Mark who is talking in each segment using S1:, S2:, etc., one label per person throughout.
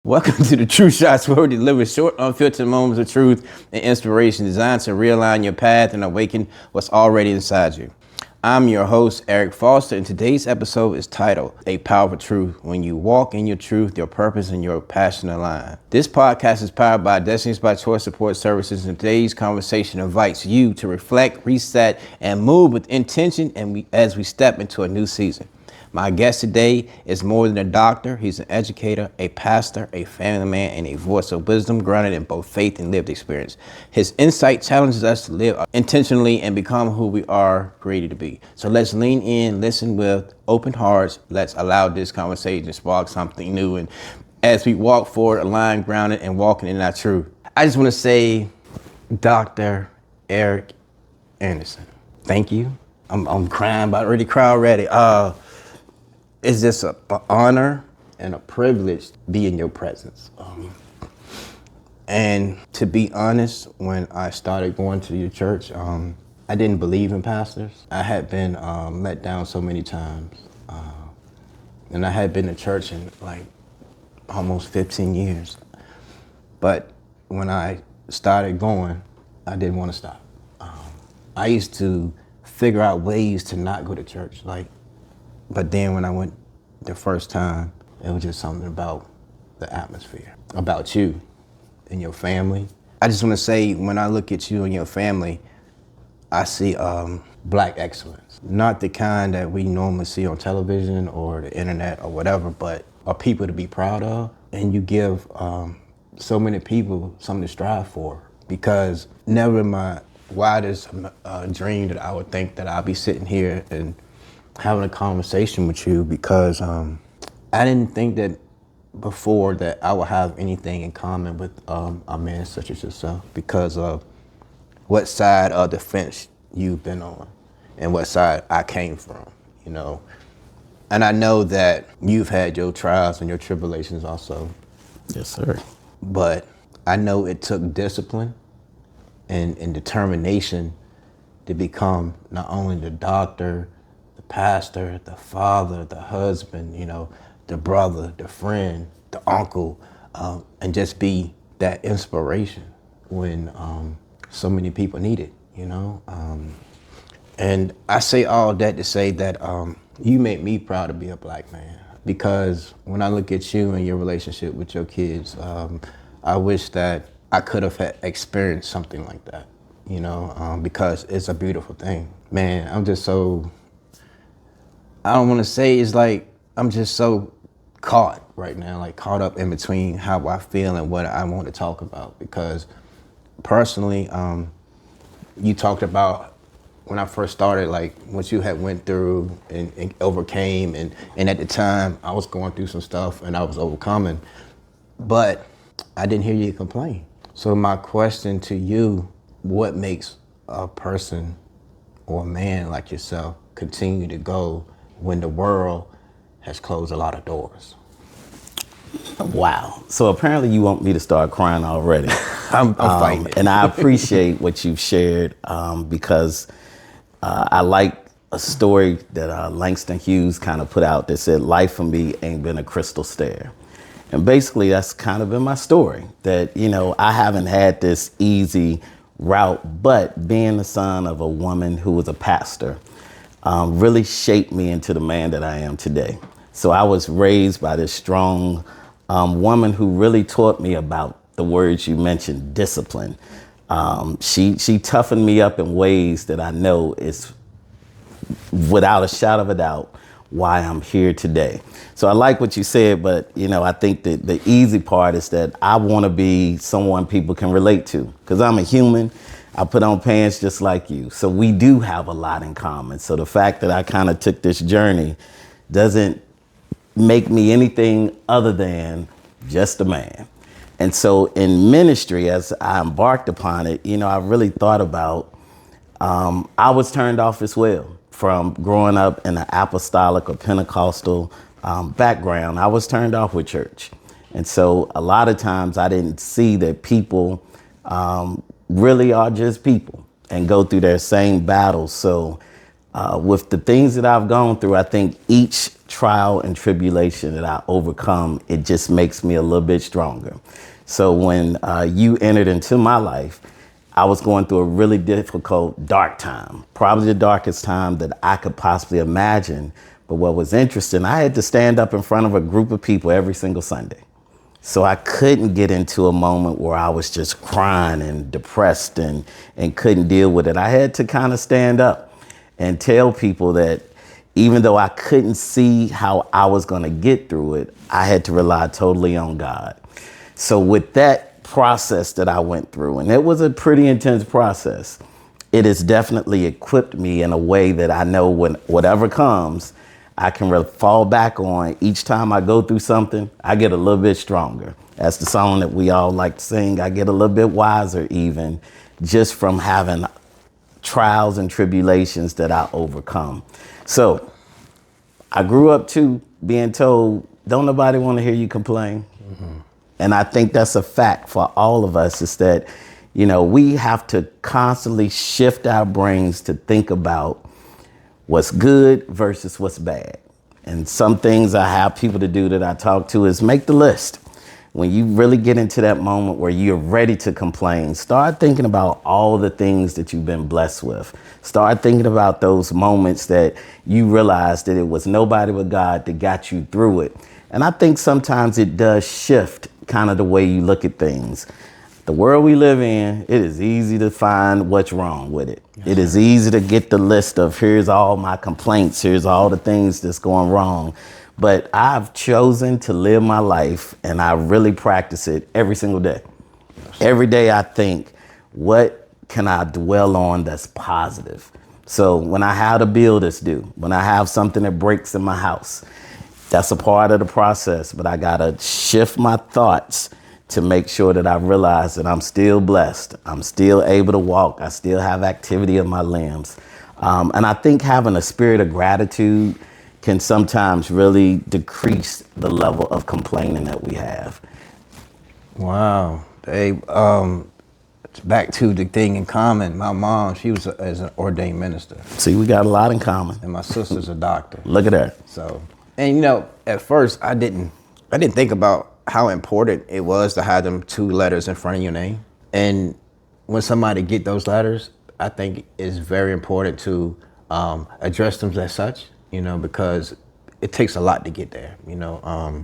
S1: Welcome to the True Shots, where we deliver short, unfiltered moments of truth and inspiration designed to realign your path and awaken what's already inside you. I'm your host, Eric Foster, and today's episode is titled, A Powerful Truth. When you walk in your truth, your purpose and your passion align. This podcast is powered by Destinies by Choice Support Services, and today's conversation invites you to reflect, reset, and move with intention as we step into a new season. My guest today is more than a doctor. He's an educator, a pastor, a family man, and a voice of wisdom grounded in both faith and lived experience. His insight challenges us to live intentionally and become who we are created to be. So let's lean in, listen with open hearts. Let's allow this conversation to spark something new. And as we walk forward, aligned, grounded, and walking in our truth, I just want to say, Dr. Eric Anderson, thank you. I'm crying, about ready to cry already. It's just an honor and a privilege to be in your presence. And to be honest, when I started going to your church, I didn't believe in pastors. I had been let down so many times. And I had been to church in like almost 15 years. But when I started going, I didn't want to stop. I used to figure out ways to not go to church. But then when I went the first time, it was just something about the atmosphere, about you and your family. I just want to say, when I look at you and your family, I see Black excellence. Not the kind that we normally see on television or the internet or whatever, but are people to be proud of. And you give so many people something to strive for, because never in my wildest dream that I would think that I'll be sitting here and having a conversation with you, because I didn't think that before that I would have anything in common with a man such as yourself, because of what side of the fence you've been on and what side I came from, you know. And I know that you've had your trials and your tribulations also.
S2: Yes, sir.
S1: But I know it took discipline and determination to become not only the doctor, the pastor, the father, the husband, you know, the brother, the friend, the uncle, and just be that inspiration when so many people need it, you know. And I say all that to say that you make me proud to be a Black man, because when I look at you and your relationship with your kids, I wish that I could have experienced something like that, you know, because it's a beautiful thing. Man, I'm just so, I don't want to say, it's like I'm just so caught right now, like caught up in between how I feel and what I want to talk about. Because personally, you talked about when I first started, like what you had went through and overcame, and at the time I was going through some stuff and I was overcoming, but I didn't hear you complain. So my question to you, what makes a person or a man like yourself continue to go when the world has closed a lot of doors?
S2: Wow. So apparently you want me to start crying already.
S1: I'm fighting it.
S2: And I appreciate what you've shared, because I like a story that Langston Hughes kind of put out that said, life for me ain't been a crystal stair. And basically that's kind of been my story, that, you know, I haven't had this easy route, but being the son of a woman who was a pastor really shaped me into the man that I am today. So I was raised by this strong woman who really taught me about the words you mentioned, discipline. She toughened me up in ways that I know is, without a shadow of a doubt, why I'm here today. So I like what you said, but you know, I think that the easy part is that I want to be someone people can relate to, because I'm a human. I put on pants just like you. So we do have a lot in common. So the fact that I kind of took this journey doesn't make me anything other than just a man. And so in ministry, as I embarked upon it, you know, I really thought about, I was turned off as well from growing up in an apostolic or Pentecostal background. I was turned off with church. And so a lot of times I didn't see that people really are just people and go through their same battles. So With the things that I've gone through, I think each trial and tribulation that I overcome, it just makes me a little bit stronger. So when you entered into my life, I was going through a really difficult, dark time, probably the darkest time that I could possibly imagine. But what was interesting, I had to stand up in front of a group of people every single Sunday. So I couldn't get into a moment where I was just crying and depressed and couldn't deal with it. I had to kind of stand up and tell people that even though I couldn't see how I was going to get through it, I had to rely totally on God. So with that process that I went through, and it was a pretty intense process, it has definitely equipped me in a way that I know when whatever comes, I can really fall back on. Each time I go through something, I get a little bit stronger. That's the song that we all like to sing. I get a little bit wiser even just from having trials and tribulations that I overcome. So I grew up too being told, don't nobody want to hear you complain. Mm-hmm. And I think that's a fact for all of us, is that, you know, we have to constantly shift our brains to think about what's good versus what's bad. And some things I have people to do that I talk to is make the list. When you really get into that moment where you're ready to complain, start thinking about all the things that you've been blessed with. Start thinking about those moments that you realized that it was nobody but God that got you through it. And I think sometimes it does shift kind of the way you look at things. The world we live in, it is easy to find what's wrong with it. It is easy to get the list of here's all my complaints, here's all the things that's going wrong. But I've chosen to live my life, and I really practice it every single day. Every day I think, what can I dwell on that's positive? So when I have a bill that's due, when I have something that breaks in my house, that's a part of the process. But I gotta shift my thoughts to make sure that I realize that I'm still blessed. I'm still able to walk. I still have activity of my limbs. And I think having a spirit of gratitude can sometimes really decrease the level of complaining that we have.
S1: Wow. Back to the thing in common. My mom, she was as an ordained minister.
S2: See, we got a lot in common.
S1: And my sister's a doctor.
S2: Look at her.
S1: So, and you know, at first I didn't think about how important it was to have them two letters in front of your name. And when somebody get those letters, I think it's very important to address them as such, you know, because it takes a lot to get there. You know,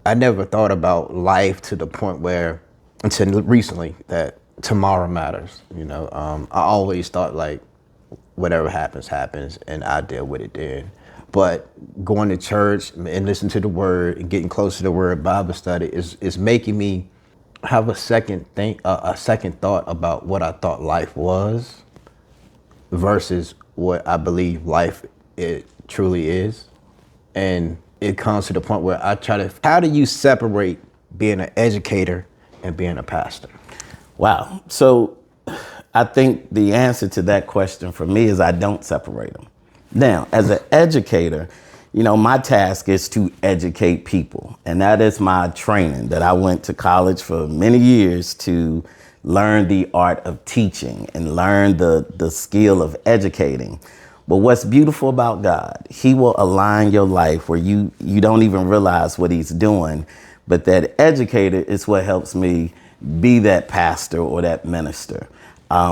S1: I never thought about life to the point where, until recently, that tomorrow matters. You know, I always thought like whatever happens, happens, and I deal with it then. But going to church and listening to the word and getting closer to the word, Bible study is making me have a second thought about what I thought life was versus what I believe life it truly is. And it comes to the point where I try to, how do you separate being an educator and being a pastor?
S2: Wow. So I think the answer to that question for me is I don't separate them. Now, as an educator, you know, my task is to educate people. And that is my training, that I went to college for many years to learn the art of teaching and learn the skill of educating. But what's beautiful about God, he will align your life where you don't even realize what he's doing. But that educator is what helps me be that pastor or that minister.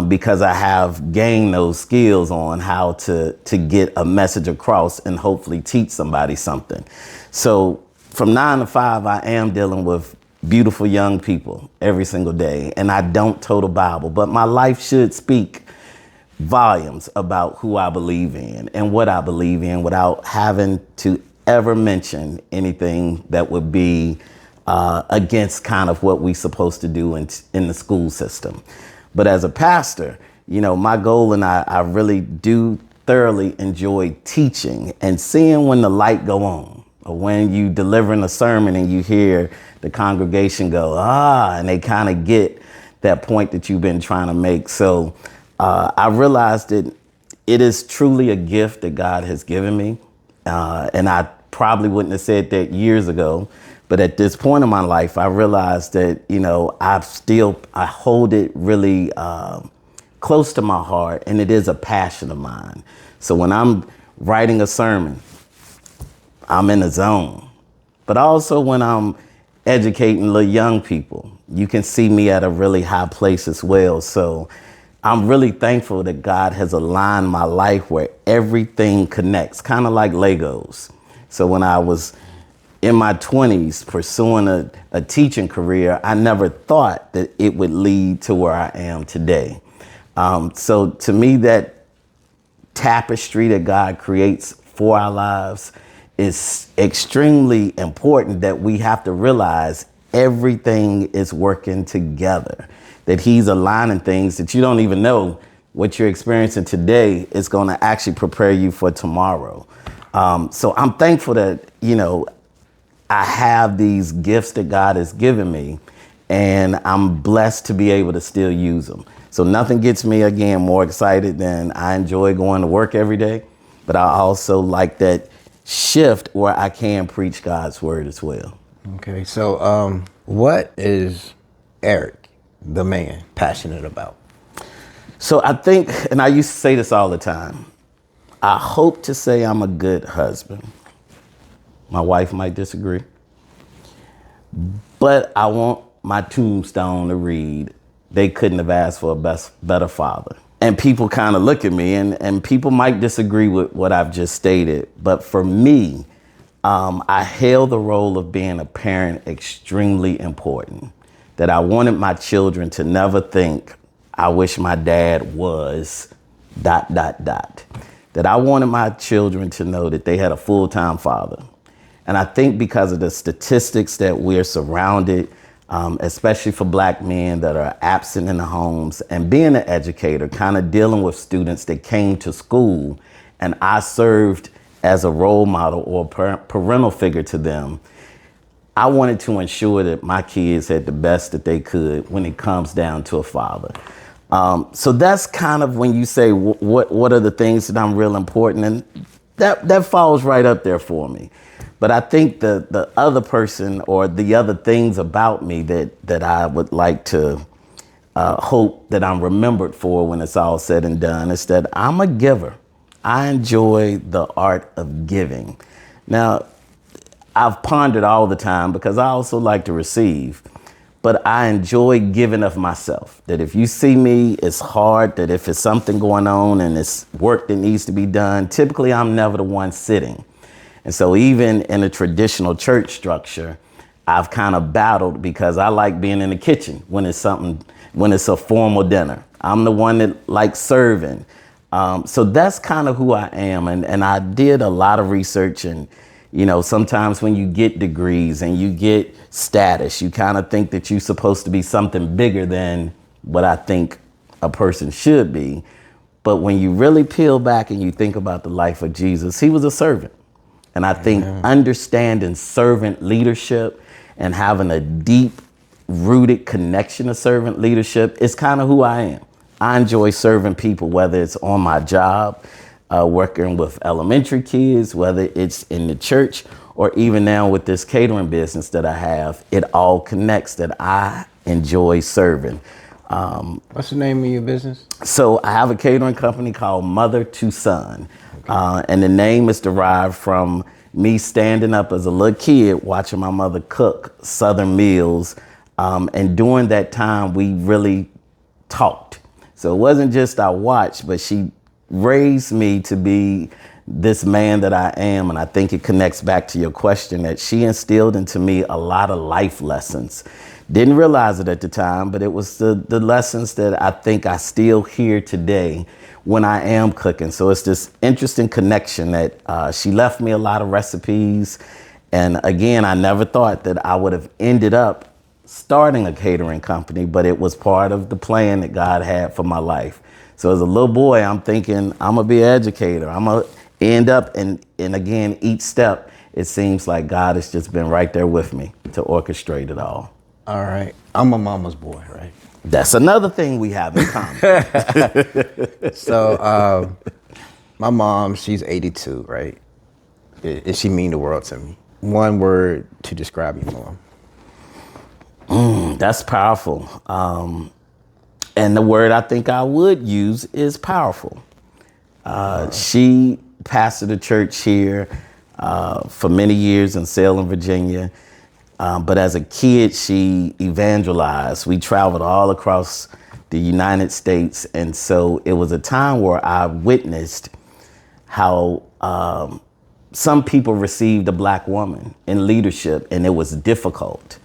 S2: Because I have gained those skills on how to get a message across and hopefully teach somebody something. So from 9 to 5, I am dealing with beautiful young people every single day. And I don't tote a Bible, but my life should speak volumes about who I believe in and what I believe in without having to ever mention anything that would be against kind of what we're supposed to do in the school system. But as a pastor, you know, my goal, and I really do thoroughly enjoy teaching and seeing when the light go on, or when you delivering a sermon and you hear the congregation go, and they kind of get that point that you've been trying to make. So I realized that it is truly a gift that God has given me. And I probably wouldn't have said that years ago. But at this point in my life, I realized that, you know, I hold it really close to my heart, and it is a passion of mine. So when I'm writing a sermon, I'm in the zone. But also when I'm educating little young people, you can see me at a really high place as well. So I'm really thankful that God has aligned my life where everything connects, kind of like Legos. So when I was in my 20s pursuing a teaching career, I never thought that it would lead to where I am today. So to me, that tapestry that God creates for our lives is extremely important, that we have to realize everything is working together, that he's aligning things that you don't even know what you're experiencing today is going to actually prepare you for tomorrow. So I'm thankful that, I have these gifts that God has given me, and I'm blessed to be able to still use them. So nothing gets me, again, more excited than I enjoy going to work every day, but I also like that shift where I can preach God's word as well.
S1: Okay, so what is Eric, the man, passionate about?
S2: So I think, and I used to say this all the time, I hope to say I'm a good husband. My wife might disagree, but I want my tombstone to read, they couldn't have asked for a better father. And people kind of look at me, and people might disagree with what I've just stated. But for me, I held the role of being a parent extremely important, that I wanted my children to never think, I wish my dad was ... That I wanted my children to know that they had a full-time father. And I think because of the statistics that we're surrounded, especially for Black men that are absent in the homes, and being an educator, kind of dealing with students that came to school, and I served as a role model or parental figure to them, I wanted to ensure that my kids had the best that they could when it comes down to a father. So that's kind of when you say, what are the things that I'm real important, and that falls right up there for me. But I think the other person or the other things about me that I would like to hope that I'm remembered for when it's all said and done is that I'm a giver. I enjoy the art of giving. Now, I've pondered all the time because I also like to receive, but I enjoy giving of myself. That if you see me, it's hard, that if it's something going on and it's work that needs to be done, typically I'm never the one sitting. And so even in a traditional church structure, I've kind of battled because I like being in the kitchen when it's a formal dinner. I'm the one that likes serving. So that's kind of who I am. And I did a lot of research, and, sometimes when you get degrees and you get status, you kind of think that you're supposed to be something bigger than what I think a person should be. But when you really peel back and you think about the life of Jesus, he was a servant. And I think understanding servant leadership and having a deep rooted connection to servant leadership is kind of who I am. I enjoy serving people, whether it's on my job, working with elementary kids, whether it's in the church, or even now with this catering business that I have. It all connects that I enjoy serving.
S1: What's the name of your business?
S2: So I have a catering company called Mother to Son. And the name is derived from me standing up as a little kid watching my mother cook Southern meals. And during that time, we really talked. So it wasn't just I watched, but she raised me to be this man that I am. And I think it connects back to your question, that she instilled into me a lot of life lessons. Didn't realize it at the time, but it was the lessons that I think I still hear today when I am cooking. So it's this interesting connection that she left me a lot of recipes. And again, I never thought that I would have ended up starting a catering company, but it was part of the plan that God had for my life. So as a little boy, I'm thinking I'm gonna be an educator. I'm gonna end up, and again, each step, it seems like God has just been right there with me to orchestrate it all.
S1: All right. I'm a mama's boy, right?
S2: That's another thing we have in common.
S1: So my mom, she's 82, right? She mean the world to me. One word to describe your mom.
S2: That's powerful. And the word I think I would use is powerful. She pastored a church here for many years in Salem, Virginia. But as a kid, she evangelized. We traveled all across the United States. And so it was a time where I witnessed how some people received a black woman in leadership, and it was difficult.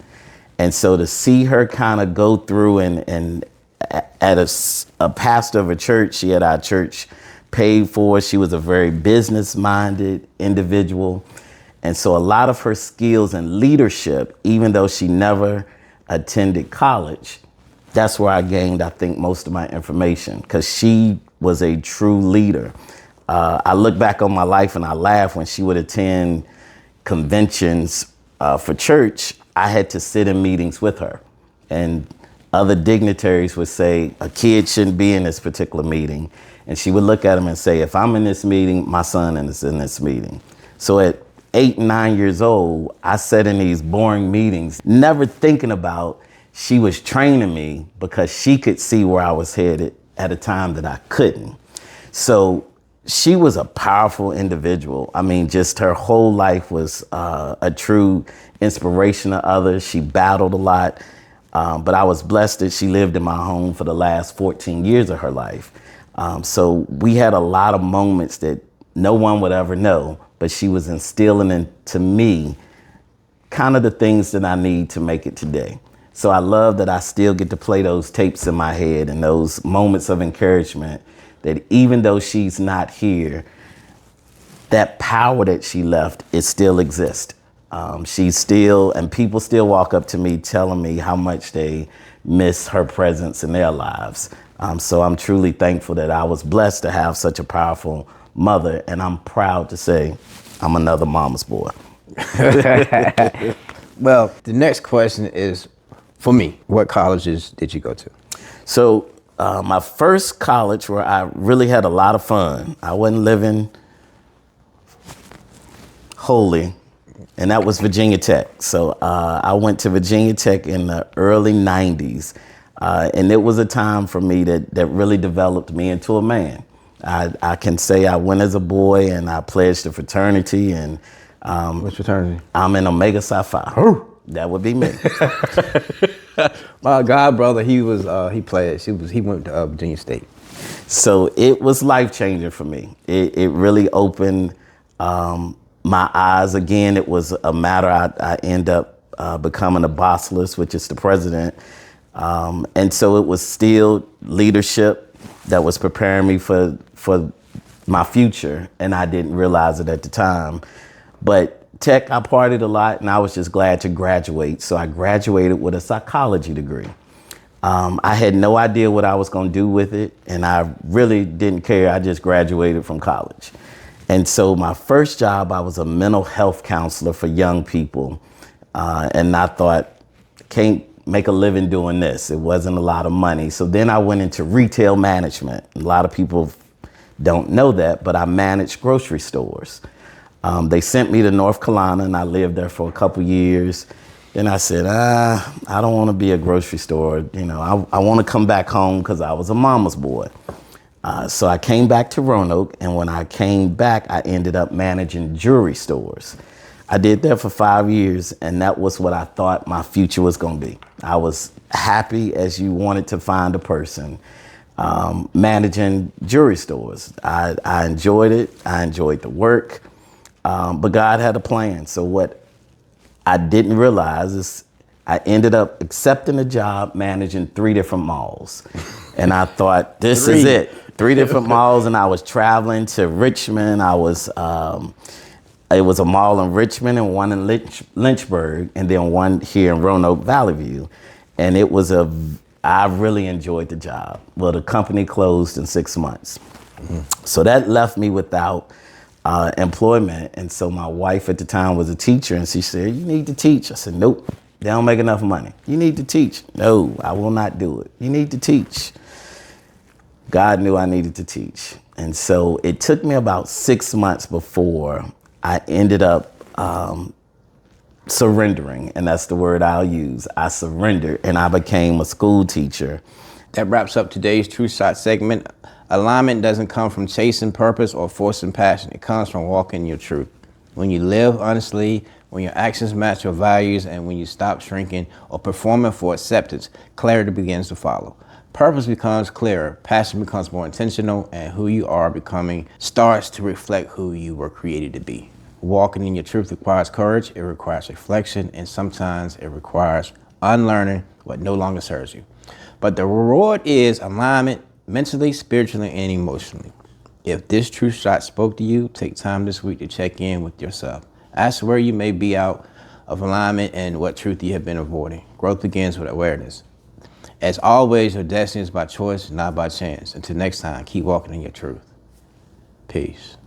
S2: And so to see her kind of go through and at a pastor of a church, she had our church paid for. She was a very business-minded individual. And so a lot of her skills in leadership, even though she never attended college, that's where I gained, I think, most of my information, because she was a true leader. I look back on my life and I laugh when she would attend conventions for church. I had to sit in meetings with her, and other dignitaries would say, a kid shouldn't be in this particular meeting. And she would look at them and say, if I'm in this meeting, my son is in this meeting. So at 8, 9 years old, I sat in these boring meetings, never thinking about she was training me because she could see where I was headed at a time that I couldn't. So she was a powerful individual. I mean, just her whole life was a true inspiration to others. She battled a lot, but I was blessed that she lived in my home for the last 14 years of her life. So we had a lot of moments that no one would ever know, but she was instilling into me kind of the things that I need to make it today. So I love that I still get to play those tapes in my head and those moments of encouragement, that even though she's not here, that power that she left, it still exists. She's still, and people still walk up to me telling me how much they miss her presence in their lives. So I'm truly thankful that I was blessed to have such a powerful mother, and I'm proud to say I'm another mama's boy.
S1: Well, the next question is, for me, what colleges did you go to?
S2: So my first college where I really had a lot of fun, I wasn't living holy, and that was Virginia Tech. So I went to Virginia Tech in the early 90s, and it was a time for me that really developed me into a man. I can say I went as a boy and I pledged to fraternity. And
S1: Which fraternity?
S2: I'm in Omega Psi Phi.
S1: Oh.
S2: That would be me.
S1: My god brother, he pledged. He went to Virginia State.
S2: So it was life-changing for me. It really opened my eyes. Again, it was a matter, I end up becoming a bossless, which is the president. And so it was still leadership that was preparing me for my future, and I didn't realize it at the time. But Tech, I partied a lot, and I was just glad to graduate. So I graduated with a psychology degree. I had no idea what I was going to do with it, and I really didn't care. I just graduated from college. And so my first job, I was a mental health counselor for young people. And I thought, can't make a living doing this. It wasn't a lot of money. So then I went into retail management. A lot of people don't know that, but I managed grocery stores. They sent me to North Carolina, and I lived there for a couple years. Then I said, I don't want to be a grocery store. You know, I want to come back home because I was a mama's boy. So I came back to Roanoke, and when I came back, I ended up managing jewelry stores. I did that for 5 years, and that was what I thought my future was going to be. I was happy as you wanted to find a person, managing jewelry stores. I enjoyed it. I enjoyed the work. But God had a plan. So what I didn't realize is I ended up accepting a job managing 3 different malls. And I thought, this is it. 3 different malls, and I was traveling to Richmond. It was a mall in Richmond and one in Lynchburg, and then one here in Roanoke Valley View. And I really enjoyed the job. Well, the company closed in 6 months. So that left me without employment. And so my wife at the time was a teacher, and she said, you need to teach. I said, nope, they don't make enough money. You need to teach. No, I will not do it. You need to teach. God knew I needed to teach. And so it took me about 6 months before I ended up surrendering. And that's the word I'll use. I surrendered, and I became a school teacher.
S1: That wraps up today's Truth Shot segment. Alignment doesn't come from chasing purpose or forcing passion. It comes from walking your truth. When you live honestly, when your actions match your values, and when you stop shrinking or performing for acceptance, clarity begins to follow. Purpose becomes clearer, passion becomes more intentional, and who you are becoming starts to reflect who you were created to be. Walking in your truth requires courage, it requires reflection, and sometimes it requires unlearning what no longer serves you. But the reward is alignment mentally, spiritually, and emotionally. If this truth shot spoke to you, take time this week to check in with yourself. Ask where you may be out of alignment and what truth you have been avoiding. Growth begins with awareness. As always, your destiny is by choice, not by chance. Until next time, keep walking in your truth. Peace.